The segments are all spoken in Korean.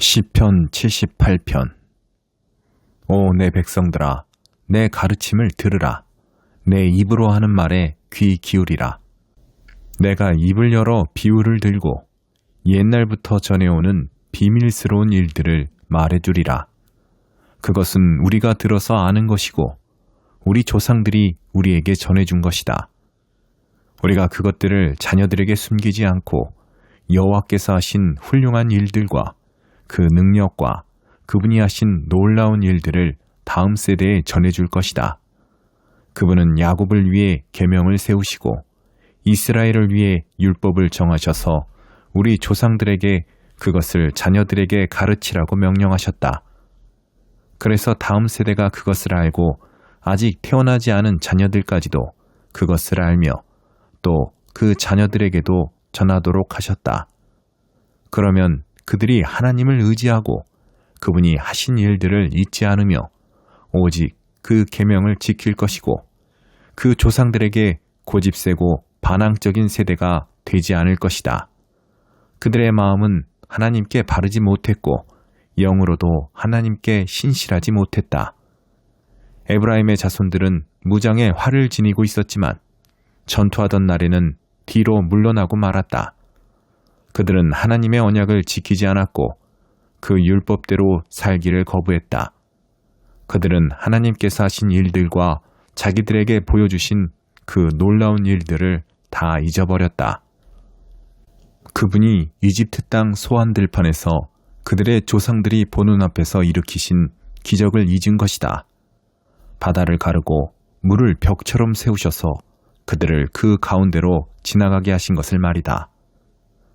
시편 78편. 오 내 백성들아, 내 가르침을 들으라. 내 입으로 하는 말에 귀 기울이라. 내가 입을 열어 비유를 들고 옛날부터 전해오는 비밀스러운 일들을 말해주리라. 그것은 우리가 들어서 아는 것이고 우리 조상들이 우리에게 전해준 것이다. 우리가 그것들을 자녀들에게 숨기지 않고 여호와께서 하신 훌륭한 일들과 그 능력과 그분이 하신 놀라운 일들을 다음 세대에 전해줄 것이다. 그분은 야곱을 위해 계명을 세우시고 이스라엘을 위해 율법을 정하셔서 우리 조상들에게 그것을 자녀들에게 가르치라고 명령하셨다. 그래서 다음 세대가 그것을 알고 아직 태어나지 않은 자녀들까지도 그것을 알며 또 그 자녀들에게도 전하도록 하셨다. 그러면 그들이 하나님을 의지하고 그분이 하신 일들을 잊지 않으며 오직 그 계명을 지킬 것이고 그 조상들에게 고집세고 반항적인 세대가 되지 않을 것이다. 그들의 마음은 하나님께 바르지 못했고 영으로도 하나님께 신실하지 못했다. 에브라임의 자손들은 무장에 활을 지니고 있었지만 전투하던 날에는 뒤로 물러나고 말았다. 그들은 하나님의 언약을 지키지 않았고 그 율법대로 살기를 거부했다. 그들은 하나님께서 하신 일들과 자기들에게 보여주신 그 놀라운 일들을 다 잊어버렸다. 그분이 이집트 땅 소환 들판에서 그들의 조상들이 보는 앞에서 일으키신 기적을 잊은 것이다. 바다를 가르고 물을 벽처럼 세우셔서 그들을 그 가운데로 지나가게 하신 것을 말이다.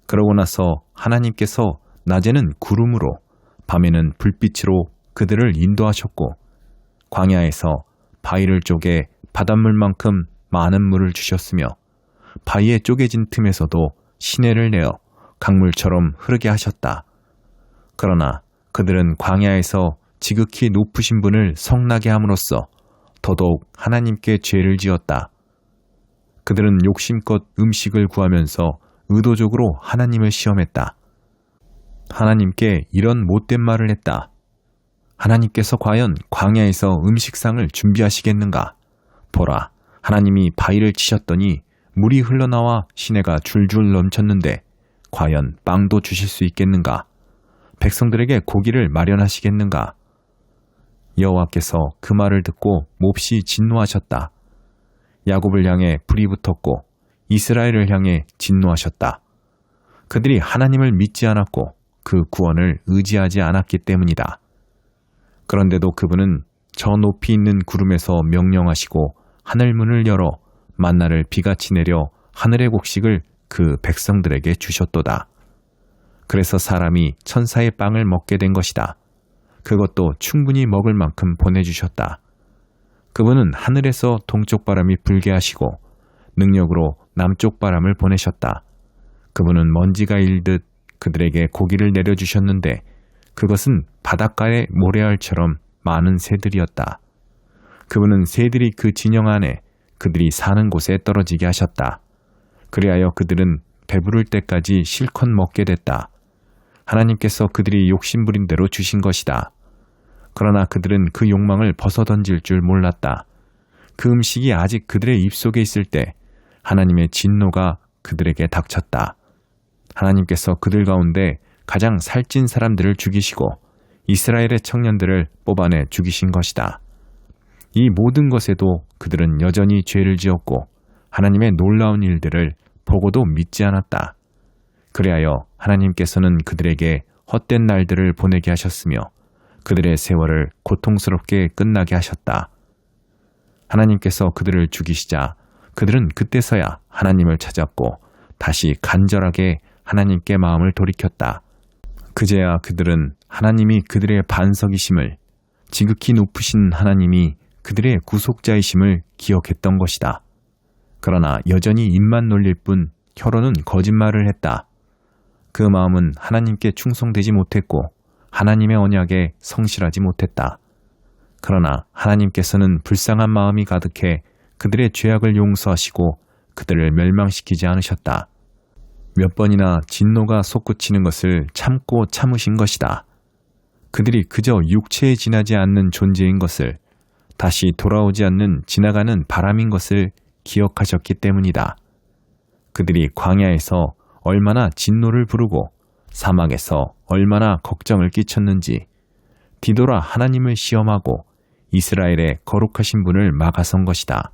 그러고 나서 하나님께서 낮에는 구름으로 밤에는 불빛으로 그들을 인도하셨고 광야에서 바위를 쪼개 바닷물만큼 많은 물을 주셨으며 바위에 쪼개진 틈에서도 시내를 내어 강물처럼 흐르게 하셨다. 그러나 그들은 광야에서 지극히 높으신 분을 성나게 함으로써 더더욱 하나님께 죄를 지었다. 그들은 욕심껏 음식을 구하면서 의도적으로 하나님을 시험했다. 하나님께 이런 못된 말을 했다. 하나님께서 과연 광야에서 음식상을 준비하시겠는가? 보라, 하나님이 바위를 치셨더니 물이 흘러나와 시내가 줄줄 넘쳤는데 과연 빵도 주실 수 있겠는가? 백성들에게 고기를 마련하시겠는가? 여호와께서 그 말을 듣고 몹시 진노하셨다. 야곱을 향해 불이 붙었고 이스라엘을 향해 진노하셨다. 그들이 하나님을 믿지 않았고 그 구원을 의지하지 않았기 때문이다. 그런데도 그분은 저 높이 있는 구름에서 명령하시고 하늘문을 열어 만나를 비같이 내려 하늘의 곡식을 그 백성들에게 주셨도다. 그래서 사람이 천사의 빵을 먹게 된 것이다. 그것도 충분히 먹을 만큼 보내주셨다. 그분은 하늘에서 동쪽 바람이 불게 하시고 능력으로 남쪽 바람을 보내셨다. 그분은 먼지가 일듯 그들에게 고기를 내려주셨는데 그것은 바닷가의 모래알처럼 많은 새들이었다. 그분은 새들이 그 진영 안에 그들이 사는 곳에 떨어지게 하셨다. 그리하여 그들은 배부를 때까지 실컷 먹게 됐다. 하나님께서 그들이 욕심부린 대로 주신 것이다. 그러나 그들은 그 욕망을 벗어던질 줄 몰랐다. 그 음식이 아직 그들의 입속에 있을 때 하나님의 진노가 그들에게 닥쳤다. 하나님께서 그들 가운데 가장 살찐 사람들을 죽이시고 이스라엘의 청년들을 뽑아내 죽이신 것이다. 이 모든 것에도 그들은 여전히 죄를 지었고 하나님의 놀라운 일들을 보고도 믿지 않았다. 그리하여 하나님께서는 그들에게 헛된 날들을 보내게 하셨으며 그들의 세월을 고통스럽게 끝나게 하셨다. 하나님께서 그들을 죽이시자 그들은 그때서야 하나님을 찾았고 다시 간절하게 하나님께 마음을 돌이켰다. 그제야 그들은 하나님이 그들의 반석이심을, 지극히 높으신 하나님이 그들의 구속자이심을 기억했던 것이다. 그러나 여전히 입만 놀릴 뿐 혀로는 거짓말을 했다. 그 마음은 하나님께 충성되지 못했고 하나님의 언약에 성실하지 못했다. 그러나 하나님께서는 불쌍한 마음이 가득해 그들의 죄악을 용서하시고 그들을 멸망시키지 않으셨다. 몇 번이나 진노가 솟구치는 것을 참고 참으신 것이다. 그들이 그저 육체에 지나지 않는 존재인 것을, 다시 돌아오지 않는 지나가는 바람인 것을 기억하셨기 때문이다. 그들이 광야에서 얼마나 진노를 부르고 사막에서 얼마나 걱정을 끼쳤는지 뒤돌아 하나님을 시험하고 이스라엘의 거룩하신 분을 막아선 것이다.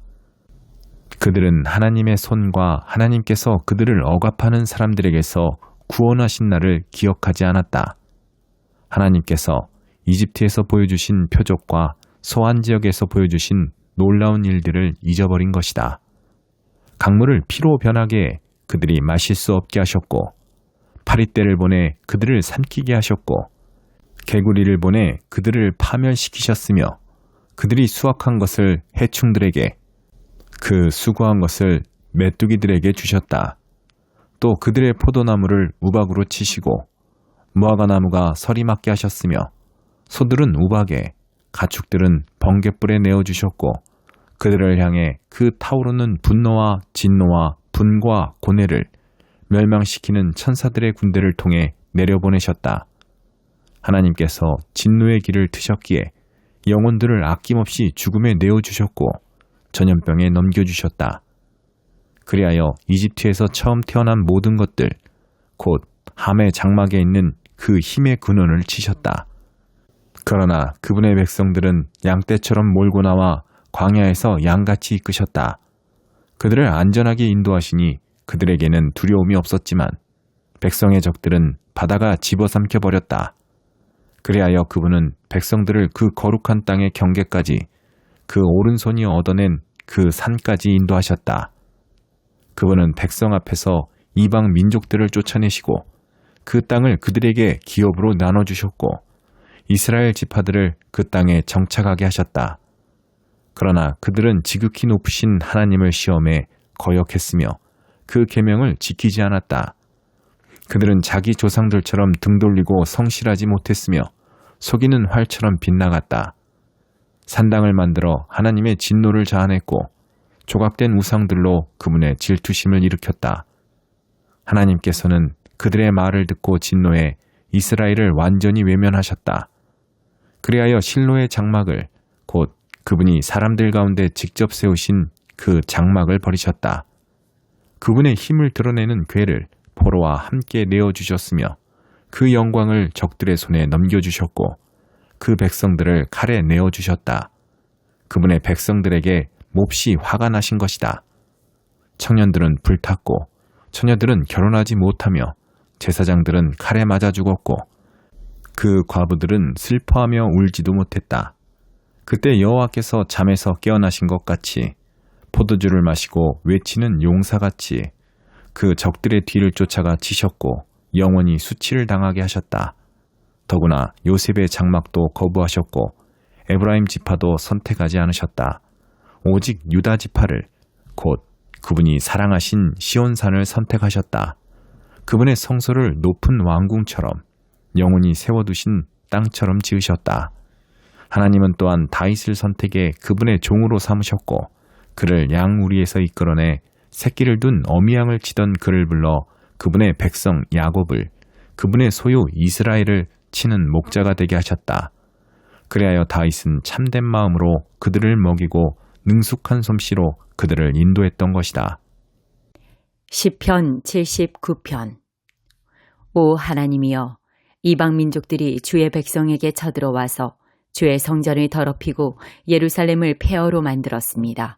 그들은 하나님의 손과 하나님께서 그들을 억압하는 사람들에게서 구원하신 날을 기억하지 않았다. 하나님께서 이집트에서 보여주신 표적과 소안 지역에서 보여주신 놀라운 일들을 잊어버린 것이다. 강물을 피로 변하게 해 그들이 마실 수 없게 하셨고, 파리떼를 보내 그들을 삼키게 하셨고, 개구리를 보내 그들을 파멸시키셨으며, 그들이 수확한 것을 해충들에게, 그 수고한 것을 메뚜기들에게 주셨다. 또 그들의 포도나무를 우박으로 치시고 무화과나무가 서리 맞게 하셨으며, 소들은 우박에, 가축들은 번갯불에 내어주셨고, 그들을 향해 그 타오르는 분노와 진노와 분과 고뇌를 멸망시키는 천사들의 군대를 통해 내려보내셨다. 하나님께서 진노의 길을 트셨기에 영혼들을 아낌없이 죽음에 내어주셨고 전염병에 넘겨주셨다. 그리하여 이집트에서 처음 태어난 모든 것들, 곧 함의 장막에 있는 그 힘의 근원을 치셨다. 그러나 그분의 백성들은 양떼처럼 몰고 나와 광야에서 양같이 이끄셨다. 그들을 안전하게 인도하시니 그들에게는 두려움이 없었지만 백성의 적들은 바다가 집어삼켜 버렸다. 그리하여 그분은 백성들을 그 거룩한 땅의 경계까지, 그 오른손이 얻어낸 그 산까지 인도하셨다. 그분은 백성 앞에서 이방 민족들을 쫓아내시고 그 땅을 그들에게 기업으로 나눠주셨고 이스라엘 지파들을 그 땅에 정착하게 하셨다. 그러나 그들은 지극히 높으신 하나님을 시험해 거역했으며 그 계명을 지키지 않았다. 그들은 자기 조상들처럼 등 돌리고 성실하지 못했으며 속이는 활처럼 빗나갔다. 산당을 만들어 하나님의 진노를 자아냈고 조각된 우상들로 그분의 질투심을 일으켰다. 하나님께서는 그들의 말을 듣고 진노해 이스라엘을 완전히 외면하셨다. 그리하여 실로의 장막을, 곧 그분이 사람들 가운데 직접 세우신 그 장막을 버리셨다. 그분의 힘을 드러내는 궤를 포로와 함께 내어주셨으며 그 영광을 적들의 손에 넘겨주셨고 그 백성들을 칼에 내어주셨다. 그분의 백성들에게 몹시 화가 나신 것이다. 청년들은 불탔고 처녀들은 결혼하지 못하며 제사장들은 칼에 맞아 죽었고 그 과부들은 슬퍼하며 울지도 못했다. 그때 여호와께서 잠에서 깨어나신 것 같이 포도주를 마시고 외치는 용사같이 그 적들의 뒤를 쫓아가 치셨고 영원히 수치를 당하게 하셨다. 더구나 요셉의 장막도 거부하셨고 에브라임 지파도 선택하지 않으셨다. 오직 유다 지파를, 곧 그분이 사랑하신 시온산을 선택하셨다. 그분의 성소를 높은 왕궁처럼 영원히 세워두신 땅처럼 지으셨다. 하나님은 또한 다윗을 선택해 그분의 종으로 삼으셨고 그를 양우리에서 이끌어내 새끼를 둔 어미양을 치던 그를 불러 그분의 백성 야곱을, 그분의 소유 이스라엘을 치는 목자가 되게 하셨다. 그리하여 다윗은 참된 마음으로 그들을 먹이고 능숙한 솜씨로 그들을 인도했던 것이다. 시편 79편. 오 하나님이여, 이방 민족들이 주의 백성에게 쳐들어와서 주의 성전을 더럽히고 예루살렘을 폐허로 만들었습니다.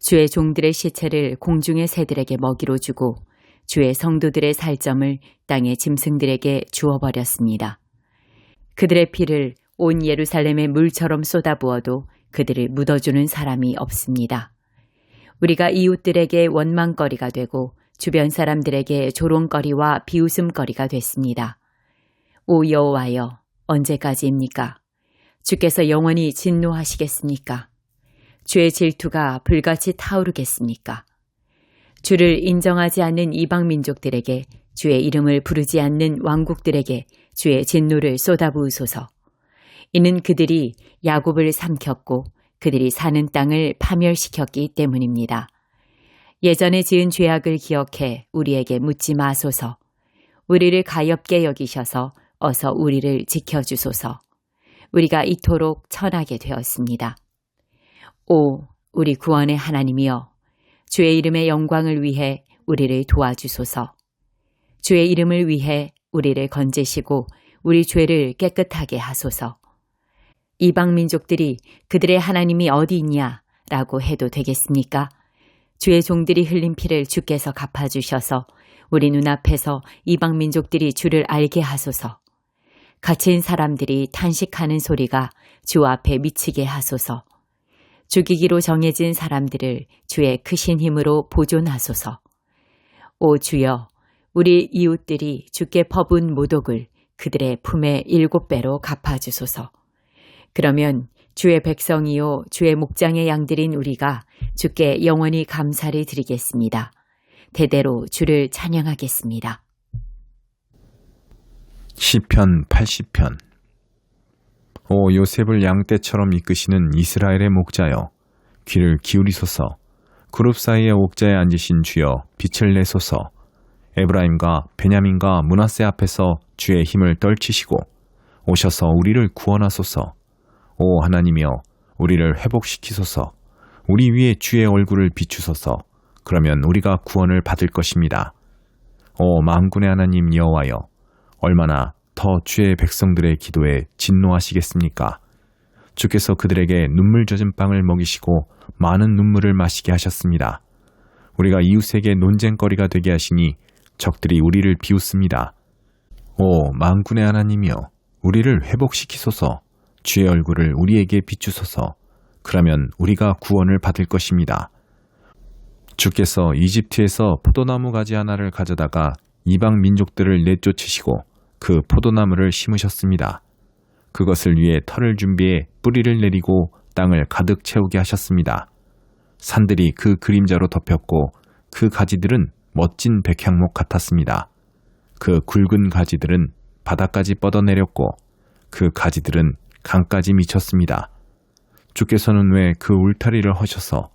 주의 종들의 시체를 공중의 새들에게 먹이로 주고 주의 성도들의 살점을 땅의 짐승들에게 주어버렸습니다. 그들의 피를 온 예루살렘의 물처럼 쏟아부어도 그들을 묻어주는 사람이 없습니다. 우리가 이웃들에게 원망거리가 되고 주변 사람들에게 조롱거리와 비웃음거리가 됐습니다. 오 여호와여, 언제까지입니까? 주께서 영원히 진노하시겠습니까? 주의 질투가 불같이 타오르겠습니까? 주를 인정하지 않는 이방 민족들에게, 주의 이름을 부르지 않는 왕국들에게 주의 진노를 쏟아부으소서. 이는 그들이 야곱을 삼켰고 그들이 사는 땅을 파멸시켰기 때문입니다. 예전에 지은 죄악을 기억해 우리에게 묻지 마소서. 우리를 가엾게 여기셔서 어서 우리를 지켜주소서. 우리가 이토록 천하게 되었습니다. 오, 우리 구원의 하나님이여, 주의 이름의 영광을 위해 우리를 도와주소서. 주의 이름을 위해 우리를 건지시고 우리 죄를 깨끗하게 하소서. 이방 민족들이 그들의 하나님이 어디 있냐라고 해도 되겠습니까? 주의 종들이 흘린 피를 주께서 갚아주셔서 우리 눈앞에서 이방 민족들이 주를 알게 하소서. 갇힌 사람들이 탄식하는 소리가 주 앞에 미치게 하소서. 죽이기로 정해진 사람들을 주의 크신 힘으로 보존하소서. 오 주여, 우리 이웃들이 주께 퍼부은 모독을 그들의 품에 7배로 갚아주소서. 그러면 주의 백성이요 주의 목장의 양들인 우리가 주께 영원히 감사를 드리겠습니다. 대대로 주를 찬양하겠습니다. 시편 80편. 오 요셉을 양떼처럼 이끄시는 이스라엘의 목자여, 귀를 기울이소서. 그룹 사이의 옥자에 앉으신 주여, 빛을 내소서. 에브라임과 베냐민과 므낫세 앞에서 주의 힘을 떨치시고 오셔서 우리를 구원하소서. 오 하나님이여, 우리를 회복시키소서. 우리 위에 주의 얼굴을 비추소서. 그러면 우리가 구원을 받을 것입니다. 오 만군의 하나님 여호와여, 얼마나 더 주의 백성들의 기도에 진노하시겠습니까? 주께서 그들에게 눈물 젖은 빵을 먹이시고 많은 눈물을 마시게 하셨습니다. 우리가 이웃에게 논쟁거리가 되게 하시니 적들이 우리를 비웃습니다. 오 만군의 하나님이여, 우리를 회복시키소서. 주의 얼굴을 우리에게 비추소서. 그러면 우리가 구원을 받을 것입니다. 주께서 이집트에서 포도나무 가지 하나를 가져다가 이방 민족들을 내쫓으시고 그 포도나무를 심으셨습니다. 그것을 위해 털을 준비해 뿌리를 내리고 땅을 가득 채우게 하셨습니다. 산들이 그 그림자로 덮였고 그 가지들은 멋진 백향목 같았습니다. 그 굵은 가지들은 바다까지 뻗어내렸고 그 가지들은 강까지 미쳤습니다. 주께서는 왜 그 울타리를 허셔서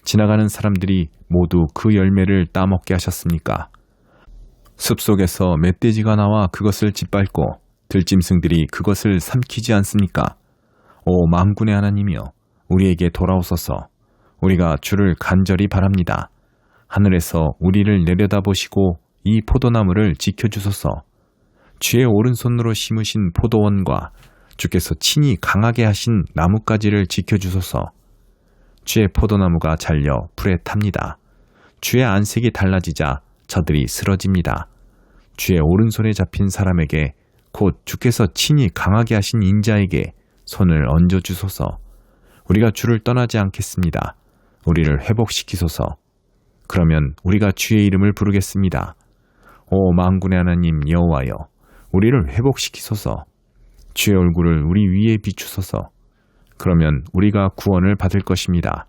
지나가는 사람들이 모두 그 열매를 따먹게 하셨습니까? 숲속에서 멧돼지가 나와 그것을 짓밟고 들짐승들이 그것을 삼키지 않습니까? 오 만군의 하나님이여, 우리에게 돌아오소서. 우리가 주를 간절히 바랍니다. 하늘에서 우리를 내려다보시고 이 포도나무를 지켜주소서. 주의 오른손으로 심으신 포도원과 주께서 친히 강하게 하신 나뭇가지를 지켜주소서. 주의 포도나무가 잘려 불에 탑니다. 주의 안색이 달라지자 저들이 쓰러집니다. 주의 오른손에 잡힌 사람에게, 곧 주께서 친히 강하게 하신 인자에게 손을 얹어주소서. 우리가 주를 떠나지 않겠습니다. 우리를 회복시키소서. 그러면 우리가 주의 이름을 부르겠습니다. 오 만군의 하나님 여호와여, 우리를 회복시키소서. 주의 얼굴을 우리 위에 비추소서. 그러면 우리가 구원을 받을 것입니다.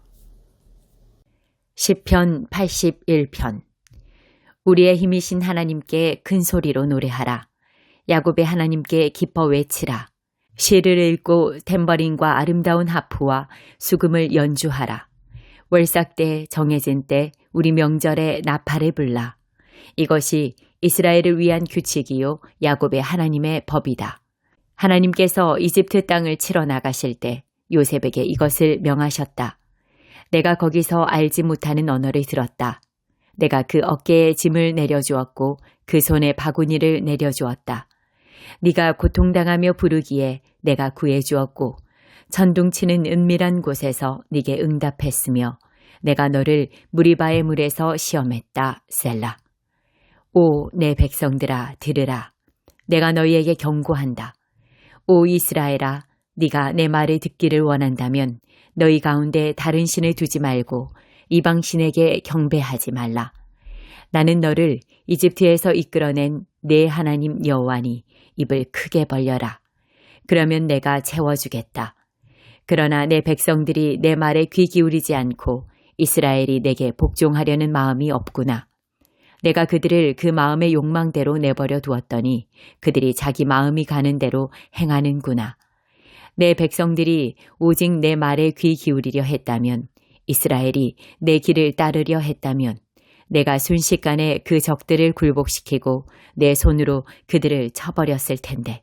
시편 81편. 우리의 힘이신 하나님께 큰 소리로 노래하라. 야곱의 하나님께 기뻐 외치라. 시를 읽고 탬버린과 아름다운 하프와 수금을 연주하라. 월삭 때 정해진 때 우리 명절에 나팔을 불라. 이것이 이스라엘을 위한 규칙이요 야곱의 하나님의 법이다. 하나님께서 이집트 땅을 치러 나가실 때 요셉에게 이것을 명하셨다. 내가 거기서 알지 못하는 언어를 들었다. 내가 그 어깨에 짐을 내려주었고 그 손에 바구니를 내려주었다. 네가 고통당하며 부르기에 내가 구해주었고 천둥치는 은밀한 곳에서 네게 응답했으며 내가 너를 무리바의 물에서 시험했다. 셀라. 오 내 백성들아 들으라. 내가 너희에게 경고한다. 오 이스라엘아, 네가 내 말을 듣기를 원한다면 너희 가운데 다른 신을 두지 말고 이방 신에게 경배하지 말라. 나는 너를 이집트에서 이끌어낸 내 하나님 여호와니 입을 크게 벌려라. 그러면 내가 채워주겠다. 그러나 내 백성들이 내 말에 귀 기울이지 않고 이스라엘이 내게 복종하려는 마음이 없구나. 내가 그들을 그 마음의 욕망대로 내버려 두었더니 그들이 자기 마음이 가는 대로 행하는구나. 내 백성들이 오직 내 말에 귀 기울이려 했다면, 이스라엘이 내 길을 따르려 했다면 내가 순식간에 그 적들을 굴복시키고 내 손으로 그들을 쳐버렸을 텐데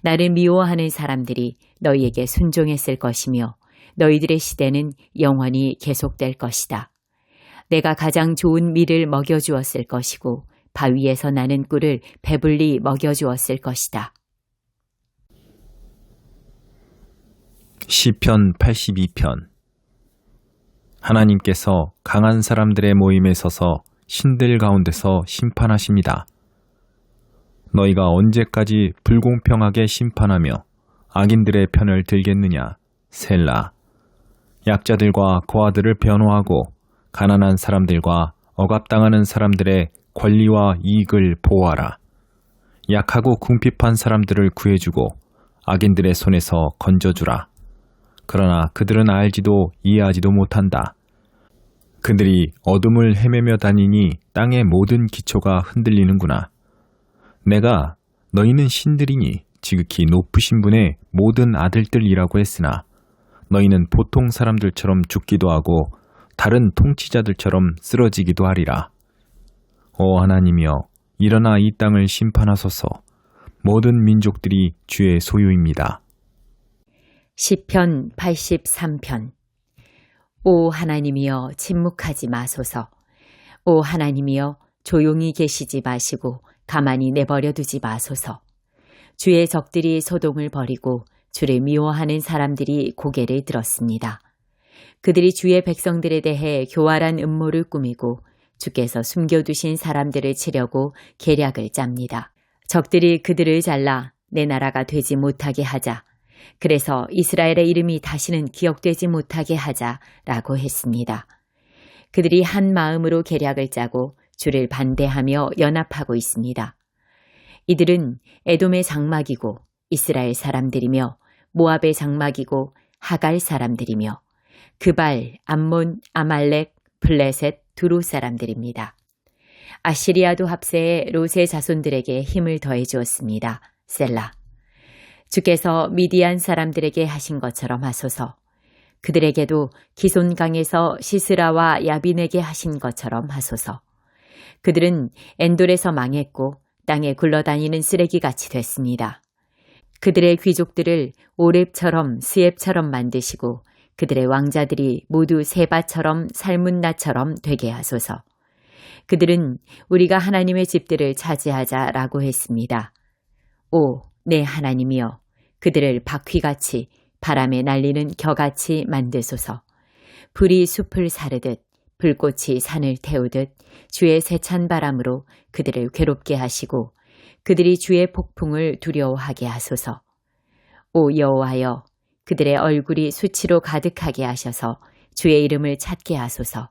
나를 미워하는 사람들이 너희에게 순종했을 것이며 너희들의 시대는 영원히 계속될 것이다. 내가 가장 좋은 밀을 먹여주었을 것이고 바위에서 나는 꿀을 배불리 먹여주었을 것이다. 시편 82편. 하나님께서 강한 사람들의 모임에 서서 신들 가운데서 심판하십니다. 너희가 언제까지 불공평하게 심판하며 악인들의 편을 들겠느냐. 셀라. 약자들과 고아들을 변호하고 가난한 사람들과 억압당하는 사람들의 권리와 이익을 보호하라. 약하고 궁핍한 사람들을 구해주고 악인들의 손에서 건져주라. 그러나 그들은 알지도 이해하지도 못한다. 그들이 어둠을 헤매며 다니니 땅의 모든 기초가 흔들리는구나. 내가 너희는 신들이니 지극히 높으신 분의 모든 아들들이라고 했으나 너희는 보통 사람들처럼 죽기도 하고 다른 통치자들처럼 쓰러지기도 하리라. 오 하나님이여, 일어나 이 땅을 심판하소서. 모든 민족들이 주의 소유입니다. 시편 83편. 오 하나님이여, 침묵하지 마소서. 오 하나님이여, 조용히 계시지 마시고 가만히 내버려 두지 마소서. 주의 적들이 소동을 벌이고 주를 미워하는 사람들이 고개를 들었습니다. 그들이 주의 백성들에 대해 교활한 음모를 꾸미고 주께서 숨겨두신 사람들을 치려고 계략을 짭니다. 적들이 그들을 잘라 내 나라가 되지 못하게 하자. 그래서 이스라엘의 이름이 다시는 기억되지 못하게 하자라고 했습니다. 그들이 한 마음으로 계략을 짜고 주를 반대하며 연합하고 있습니다. 이들은 에돔의 장막이고 이스라엘 사람들이며 모압의 장막이고 하갈 사람들이며 그발, 암몬, 아말렉, 블레셋, 두루 사람들입니다. 아시리아도 합세해 롯의 자손들에게 힘을 더해 주었습니다. 셀라. 주께서 미디안 사람들에게 하신 것처럼 하소서. 그들에게도 기손강에서 시스라와 야빈에게 하신 것처럼 하소서. 그들은 엔돌에서 망했고 땅에 굴러다니는 쓰레기같이 됐습니다. 그들의 귀족들을 오렙처럼 스엡처럼 만드시고 그들의 왕자들이 모두 세바처럼 삶은 나처럼 되게 하소서. 그들은 우리가 하나님의 집들을 차지하자라고 했습니다. 오, 내 하나님이여, 그들을 바퀴같이 바람에 날리는 겨같이 만드소서. 불이 숲을 사르듯 불꽃이 산을 태우듯 주의 세찬 바람으로 그들을 괴롭게 하시고 그들이 주의 폭풍을 두려워하게 하소서. 오 여호와여, 그들의 얼굴이 수치로 가득하게 하셔서 주의 이름을 찾게 하소서.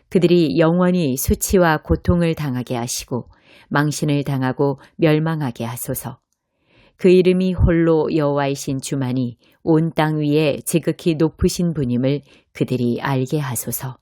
그들이 영원히 수치와 고통을 당하게 하시고 망신을 당하고 멸망하게 하소서. 그 이름이 홀로 여호와이신 주만이 온 땅 위에 지극히 높으신 분임을 그들이 알게 하소서.